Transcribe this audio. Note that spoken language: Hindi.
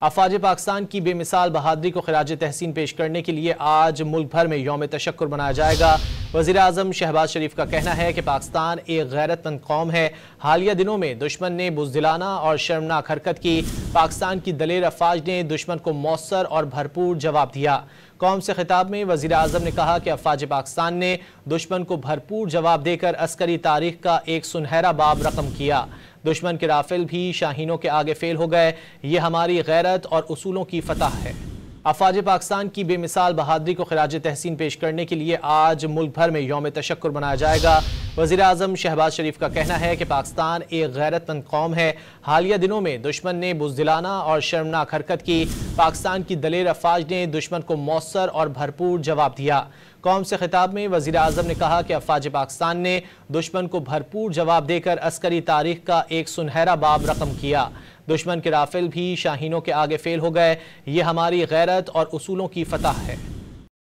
अफवाज पाकिस्तान की बेमिसाल बहादुरी को खिराज तहसीन पेश करने के लिए आज मुल्क भर में यौम तशक्कुर मनाया जाएगा। वज़ीर आज़म शहबाज शरीफ का कहना है कि पाकिस्तान एक गैरतमंद कौम है। हालिया दिनों में दुश्मन ने बुज़दिलाना और शर्मनाक हरकत की। पाकिस्तान की दलेर अफवाज ने दुश्मन को मौसर और भरपूर जवाब दिया। कौम से खिताब में वज़ीर आज़म ने कहा कि अफवाज पाकिस्तान ने दुश्मन को भरपूर जवाब देकर अस्करी तारीख का एक सुनहरा बाब रकम किया। दुश्मन के राफेल भी शाहीनों के आगे फेल हो गए। ये हमारी गैरत और उसूलों की फतह है। अफवाज पाकिस्तान की बेमिसाल बहादुरी को खिराज तहसीन पेश करने के लिए आज मुल्क भर में यौम तशक्कुर मनाया जाएगा। वज़ीर आज़म शहबाज शरीफ का कहना है कि पाकिस्तान एक गैरतमंद कौम है। हालिया दिनों में दुश्मन ने बुज़दिलाना और शर्मनाक हरकत की। पाकिस्तान की दलेर अफवाज ने दुश्मन को मौसर और भरपूर जवाब दिया। कौम से खिताब में वज़ीर आज़म ने कहा कि अफवाज पाकिस्तान ने दुश्मन को भरपूर जवाब देकर अस्करी तारीख का एक सुनहरा बाब रकम किया। दुश्मन के राफेल भी शाहीनों के आगे फेल हो गए। ये हमारी गैरत और उसूलों की फतह है।